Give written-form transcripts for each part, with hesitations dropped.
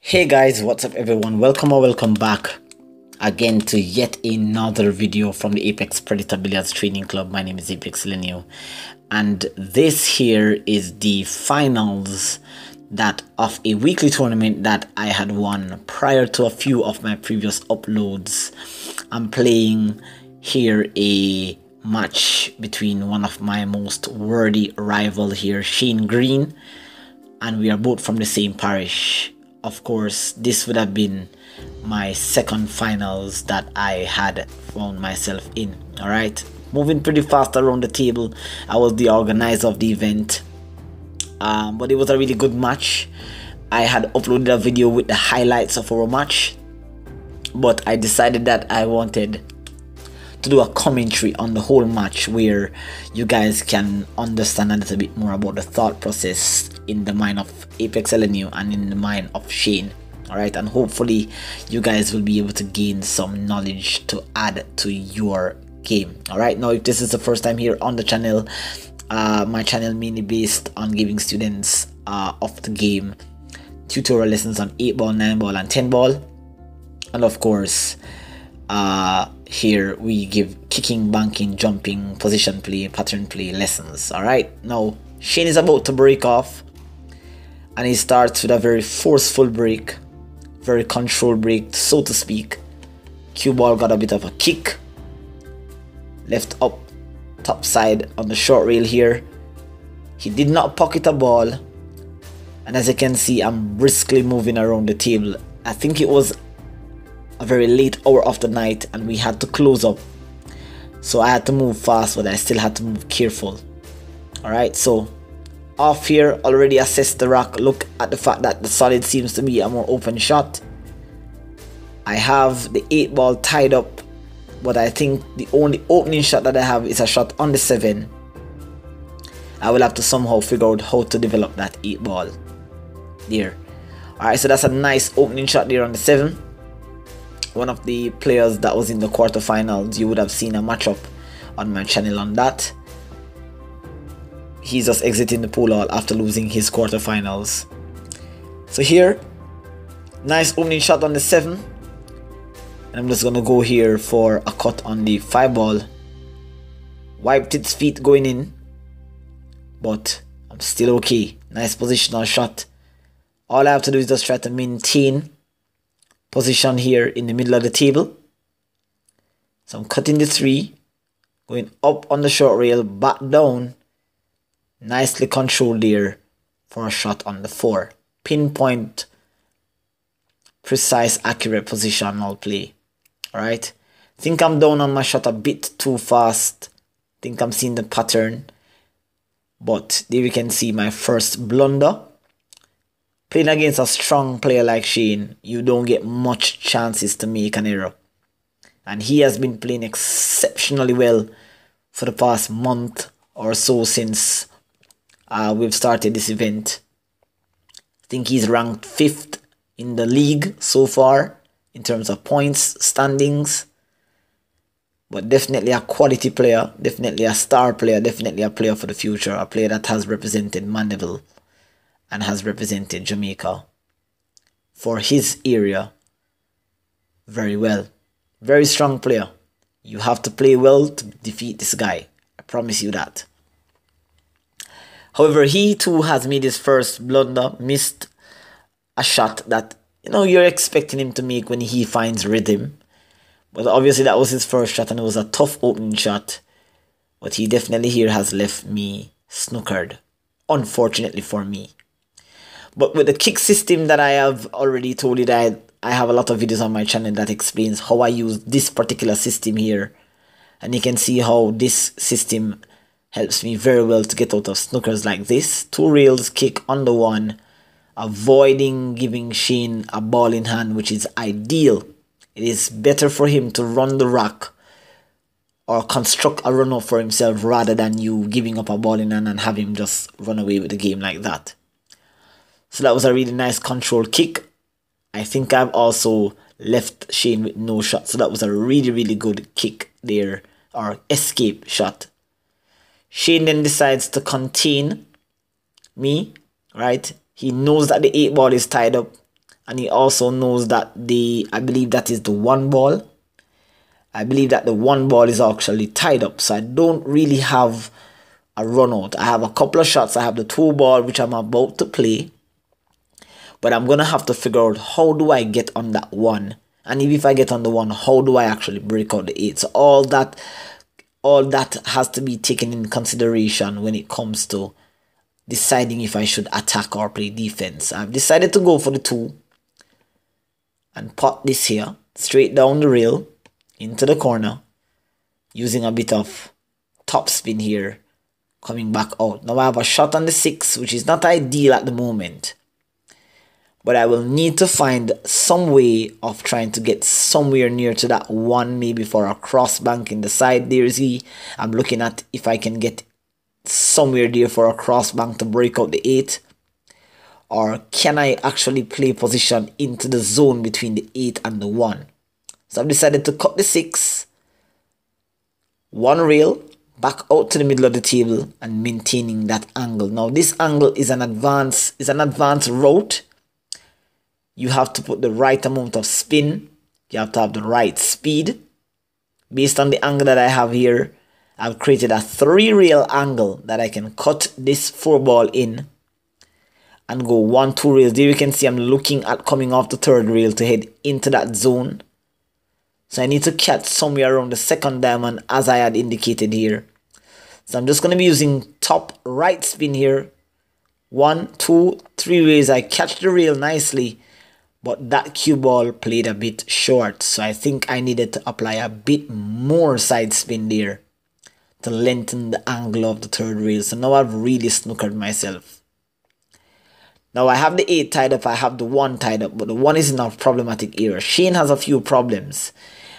Hey guys, what's up everyone? Welcome or welcome back again to yet another video from the Apex Predator Billiards Training Club. My name is Apexelgenio, and this here is the finals that of a weekly tournament that I had won prior to a few of my previous uploads. I'm playing here a match between one of my most worthy rival here, Shane Green, and we are both from the same parish. Of course, this would have been my second finals that I had found myself in. Alright, moving pretty fast around the table. I was the organizer of the event, but it was a really good match. I had uploaded a video with the highlights of our match, but I decided that I wanted to do a commentary on the whole match where you guys can understand a little bit more about the thought process in the mind of Apexelgenio and in the mind of Shane. Alright, and hopefully you guys will be able to gain some knowledge to add to your game. Alright, now if this is the first time here on the channel, my channel mainly based on giving students of the game tutorial lessons on 8 ball, 9 ball and 10 ball, and of course here we give kicking, banking, jumping, position play, pattern play lessons. Alright, now Shane is about to break off, and he starts with a very forceful break, very controlled break, so to speak. Cue ball got a bit of a kick, left up top side on the short rail here. He did not pocket a ball, and as you can see, I'm briskly moving around the table. I think it was a very late hour of the night and we had to close up, so I had to move fast, but I still had to move careful. Alright, so off here, already assessed the rack. Look at the fact that the solid seems to be a more open shot. I have the 8 ball tied up, but I think the only opening shot that I have is a shot on the 7. I will have to somehow figure out how to develop that 8 ball there. Alright, so that's a nice opening shot there on the 7. One of the players that was in the quarterfinals, you would have seen a matchup on my channel on that. He's just exiting the pool hall after losing his quarterfinals. So here, nice opening shot on the 7. And I'm just gonna go here for a cut on the 5 ball. Wiped its feet going in, but I'm still okay. Nice positional shot. All I have to do is just try to maintain position here in the middle of the table. So I'm cutting the 3, going up on the short rail, back down, nicely controlled there for a shot on the 4. Pinpoint, precise, accurate positional play. Alright, think I'm down on my shot a bit too fast. Think I'm seeing the pattern, but there you can see my first blunder. Playing against a strong player like Shane, you don't get much chances to make an error. And he has been playing exceptionally well for the past month or so since we've started this event. I think he's ranked 5th in the league so far in terms of points, standings. But definitely a quality player, definitely a star player, definitely a player for the future, a player that has represented Mandeville and has represented Jamaica for his area very well. Very strong player. You have to play well to defeat this guy. I promise you that. However, he too has made his first blunder, missed a shot that you're expecting him to make when he finds rhythm. But obviously that was his first shot and it was a tough opening shot. But he definitely here has left me snookered, unfortunately for me. But with the kick system that I have already told you that I have a lot of videos on my channel that explains how I use this particular system here. And you can see how this system helps me very well to get out of snookers like this. 2 rails, kick on the 1, avoiding giving Shane a ball in hand, which is ideal. It is better for him to run the rack or construct a run-up for himself rather than you giving up a ball in hand and have him just run away with the game like that. So that was a really nice control kick. I think I've also left Shane with no shot. So that was a really, really good kick there, or escape shot. Shane then decides to contain me, right? He knows that the 8 ball is tied up And he also knows that I believe that is the one ball. I believe that the one ball is actually tied up. So I don't really have a run out. I have a couple of shots. I have the 2 ball, which I'm about to play. But I'm going to have to figure out how do I get on that 1. And if I get on the 1, how do I actually break out the 8? So all that has to be taken in consideration when it comes to deciding if I should attack or play defense. I've decided to go for the 2 and pot this here straight down the rail into the corner using a bit of top spin here, coming back out. Now I have a shot on the 6, which is not ideal at the moment, but I will need to find some way of trying to get somewhere near to that 1, maybe for a cross bank in the side. There's I'm looking at if I can get somewhere there for a cross bank to break out the 8, or can I actually play position into the zone between the 8 and the 1. So I've decided to cut the 6, 1 rail back out to the middle of the table and maintaining that angle. Now this angle is an advanced route. You have to put the right amount of spin. You have to have the right speed. Based on the angle that I have here, I've created a 3 rail angle that I can cut this 4 ball in and go 1, 2 rails. There you can see I'm looking at coming off the 3rd rail to head into that zone. So I need to catch somewhere around the 2nd diamond as I had indicated here. So I'm just going to be using top right spin here. 1, 2, 3 rails. I catch the rail nicely, but that cue ball played a bit short. So I think I needed to apply a bit more side spin there to lengthen the angle of the 3rd rail. So now I've really snookered myself. Now I have the 8 tied up, I have the 1 tied up, but the 1 is in a problematic area. Shane has a few problems,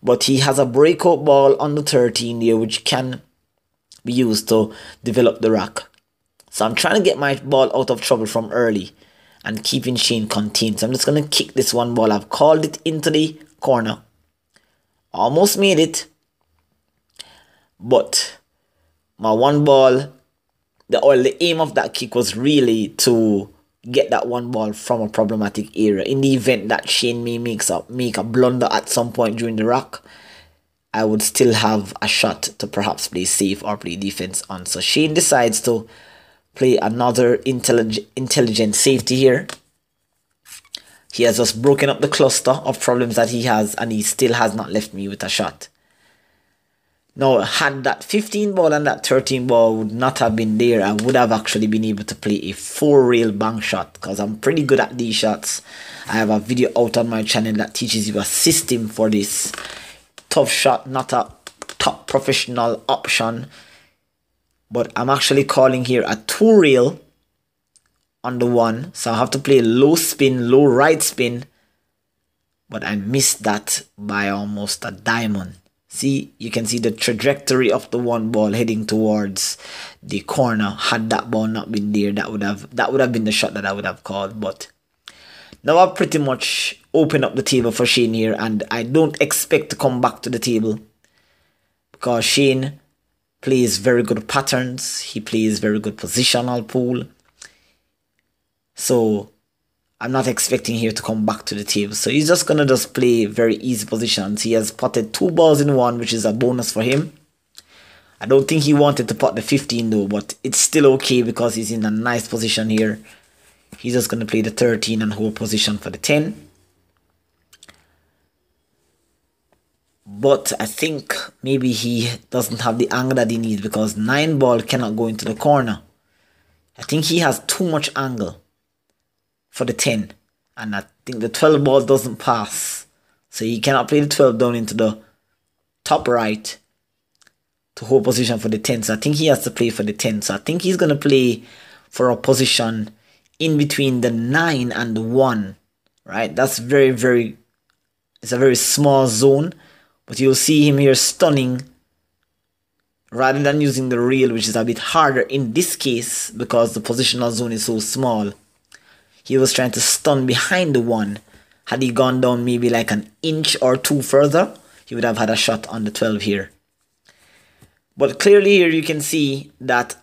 but he has a breakout ball on the 13 there, which can be used to develop the rack. So I'm trying to get my ball out of trouble from early and keeping Shane contained. So I'm just going to kick this 1 ball. I've called it into the corner. Almost made it. But my 1 ball, the aim of that kick was really to get that 1 ball from a problematic area. In the event that Shane may make a blunder at some point during the rack, I would still have a shot to perhaps play safe or play defense on. So Shane decides to play another intelligent safety here. He has just broken up the cluster of problems that he has, and he still has not left me with a shot. Now, had that 15 ball and that 13 ball would not have been there, I would have actually been able to play a 4 rail bank shot, because I'm pretty good at these shots. I have a video out on my channel that teaches you a system for this. Tough shot, not a top professional option, but I'm actually calling here a 2 rail on the 1. So I have to play low spin, low right spin, but I missed that by almost a diamond. See, you can see the trajectory of the 1 ball heading towards the corner. Had that ball not been there, that would have been the shot that I would have called. But now I've pretty much opened up the table for Shane here, and I don't expect to come back to the table because Shane plays very good patterns. He plays very good positional pool. So I'm not expecting here to come back to the table. So he's just going to play very easy positions. He has potted 2 balls in 1, which is a bonus for him. I don't think he wanted to pot the 15 though, but it's still okay because he's in a nice position here. He's just going to play the 13 and hold position for the 10. But I think maybe he doesn't have the angle that he needs because 9 ball cannot go into the corner. I think he has too much angle for the 10, and I think the 12 ball doesn't pass, so he cannot play the 12 down into the top right to hold position for the 10. So I think he has to play for the 10. So I think he's going to play for a position in between the 9 and the 1, right? That's it's a very small zone, but you'll see him here stunning rather than using the rail, which is a bit harder in this case because the positional zone is so small. He was trying to stun behind the 1. Had he gone down maybe like an inch or 2 further, he would have had a shot on the 12 here. But clearly here you can see that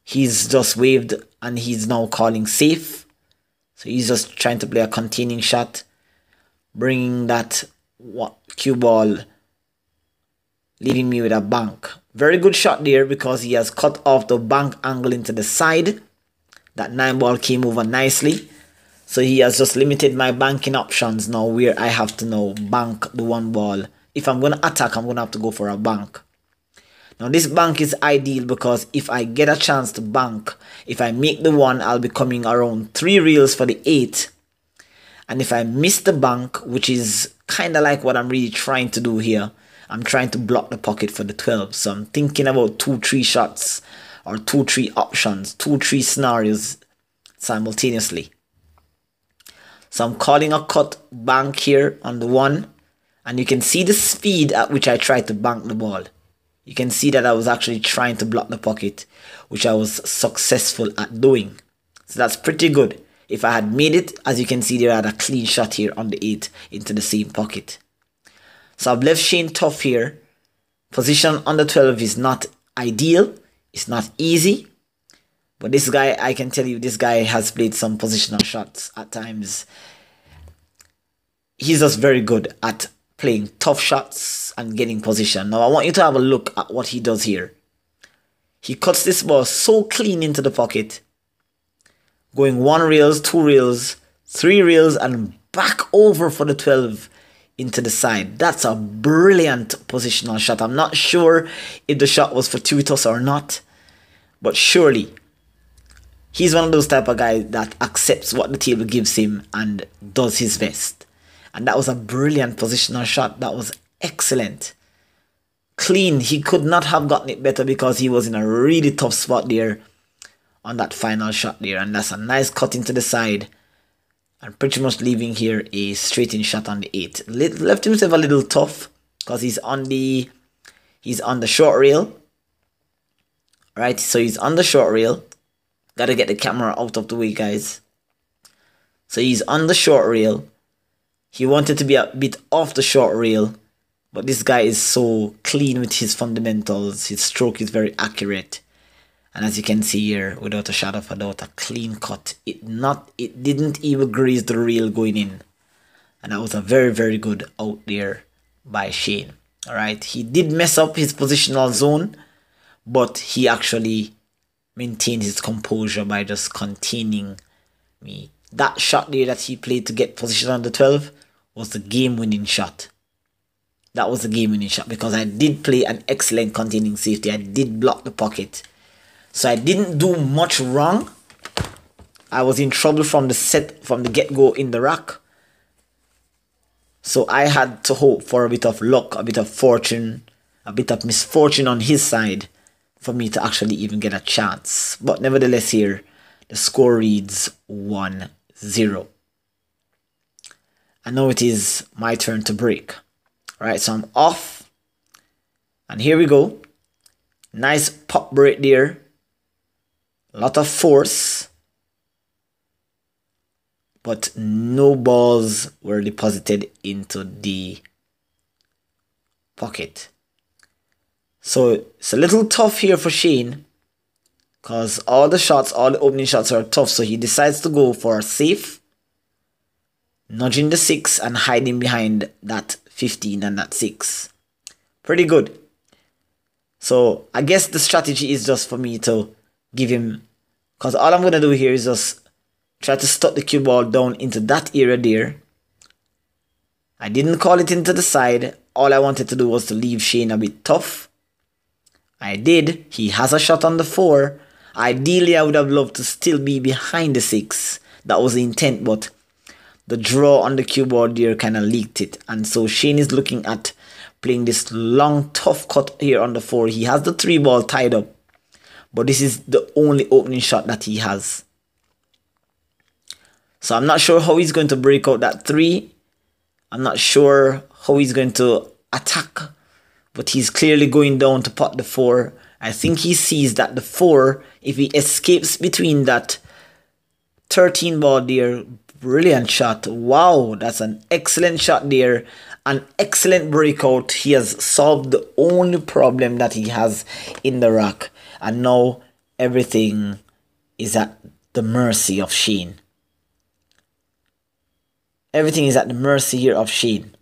he's just waved and he's now calling safe. So So he's just trying to play a containing shot, bringing that cue ball, leaving me with a bank. Very good shot there because he has cut off the bank angle into the side. That 9 ball came over nicely. So he has just limited my banking options now, where I have to now bank the 1 ball. If I'm going to attack, I'm going to have to go for a bank. Now this bank is ideal because if I get a chance to bank, if I make the 1, I'll be coming around 3 reels for the 8. And if I miss the bank, which is kind of like what I'm really trying to do here, I'm trying to block the pocket for the 12. So I'm thinking about 2-3 shots or 2-3 options, 2-3 scenarios simultaneously. So I'm calling a cut bank here on the 1. And you can see the speed at which I tried to bank the ball. You can see that I was actually trying to block the pocket, which I was successful at doing. So that's pretty good. If I had made it, as you can see there, I had a clean shot here on the 8 into the same pocket. So I've left Shane tough here. Position on the 12 is not ideal. It's not easy. But this guy, I can tell you, this guy has played some positional shots at times. He's just very good at playing tough shots and getting position. Now I want you to have a look at what he does here. He cuts this ball so clean into the pocket, going 1 reels, 2 reels, 3 reels, and back over for the 12 into the side. That's a brilliant positional shot. I'm not sure if the shot was fortuitous or not, but surely he's one of those type of guys that accepts what the table gives him and does his best. And that was a brilliant positional shot. That was excellent. Clean. He could not have gotten it better because he was in a really tough spot there on that final shot there. And that's a nice cut into the side. And pretty much leaving here a straight in shot on the 8. Left himself a little tough because he's on the short rail. Right, so he's on the short rail. Gotta get the camera out of the way, guys. So he's on the short rail. He wanted to be a bit off the short rail, but this guy is so clean with his fundamentals. His stroke is very accurate. And as you can see here, without a shadow of a doubt, a clean cut. It didn't even graze the rail going in. And that was a very, very good out there by Shane. Alright, he did mess up his positional zone, but he actually maintained his composure by just containing me. That shot there that he played to get position on the 12 was the game-winning shot. That was the game-winning shot because I did play an excellent containing safety. I did block the pocket. So I didn't do much wrong. I was in trouble from the get-go in the rack. So I had to hope for a bit of luck, a bit of fortune, a bit of misfortune on his side for me to actually even get a chance. But nevertheless here, the score reads 1-0. And now it is my turn to break. Alright, so I'm off. And here we go. Nice pop break there. A lot of force. But no balls were deposited into the pocket. So it's a little tough here for Shane. Because all the opening shots are tough. So he decides to go for a safe. Nudging the 6 and hiding behind that 15 and that 6. Pretty good. So I guess the strategy is just for me to give him, because all I'm going to do here is just try to stuck the cue ball down into that area there. I didn't call it into the side. All I wanted to do was to leave Shane a bit tough. I did. He has a shot on the 4. Ideally, I would have loved to still be behind the 6. That was the intent, but the draw on the cue ball there kind of leaked it. And so Shane is looking at playing this long, tough cut here on the 4. He has the 3 ball tied up. But this is the only opening shot that he has. So I'm not sure how he's going to break out that 3. I'm not sure how he's going to attack. But he's clearly going down to pot the 4. I think he sees that the 4, if he escapes between that 13 ball there, brilliant shot. Wow, that's an excellent shot there. An excellent breakout. He has solved the only problem that he has in the rack. And now everything is at the mercy of Shane. Everything is at the mercy here of Shane.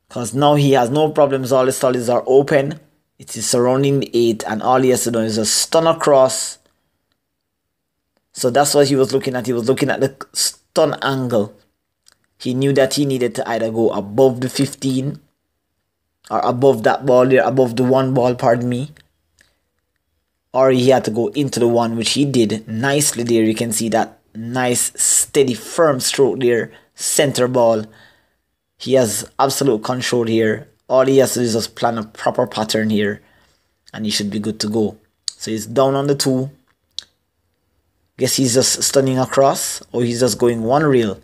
Because now he has no problems. All his studies are open. It is surrounding the 8. And all he has to do is just stun across. So that's what he was looking at. He was looking at the stun angle. He knew that he needed to either go above the 15. Or above that ball there. Above the 1 ball, pardon me. Or he had to go into the 1, which he did nicely there. You can see that nice, steady, firm stroke there. Center ball. He has absolute control here. All he has to do is just plan a proper pattern here. And he should be good to go. So he's down on the 2. Guess he's just stunning across. Or he's just going 1 reel.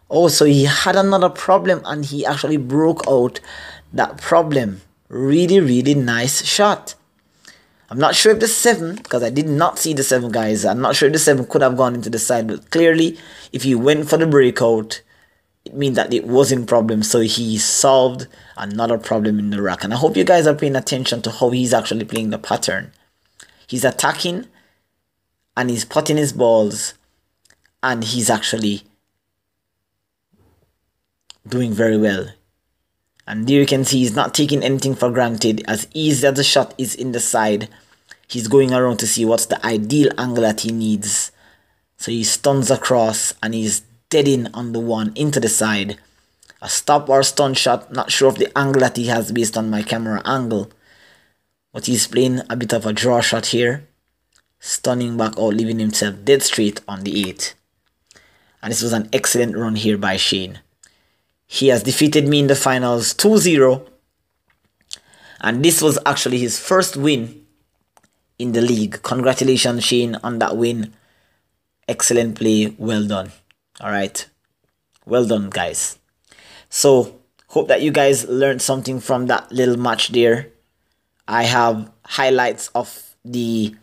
Oh, so he had another problem. And he actually broke out that problem. Really, really nice shot. I'm not sure if the 7, because I did not see the 7, guys. I'm not sure if the 7 could have gone into the side. But clearly, if he went for the breakout, it means that it wasn't a problem. So he solved another problem in the rack. And I hope you guys are paying attention to how he's actually playing the pattern. He's attacking and he's putting his balls and he's actually doing very well. And there you can see he's not taking anything for granted. As easy as the shot is in the side, he's going around to see what's the ideal angle that he needs. So he stuns across and he's dead in on the 1 into the side. A stop or stun shot. Not sure of the angle that he has based on my camera angle. But he's playing a bit of a draw shot here. Stunning back out, leaving himself dead straight on the 8. And this was an excellent run here by Shane. He has defeated me in the finals 2-0. And this was actually his first win in the league. Congratulations, Shane, on that win. Excellent play. Well done. Alright. Well done, guys. So, hope that you guys learned something from that little match there. I have highlights of the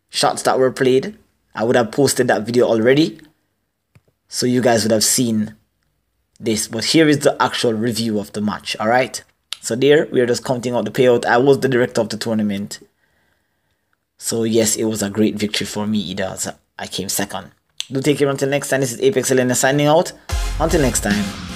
shots that were played. I would have posted that video already. So you guys would have seen this. But here is the actual review of the match. Alright. So there, we are just counting out the payout. I was the director of the tournament. So yes, it was a great victory for me either. I came second. Do take care until next time. This is Apexelgenio signing out. Until next time.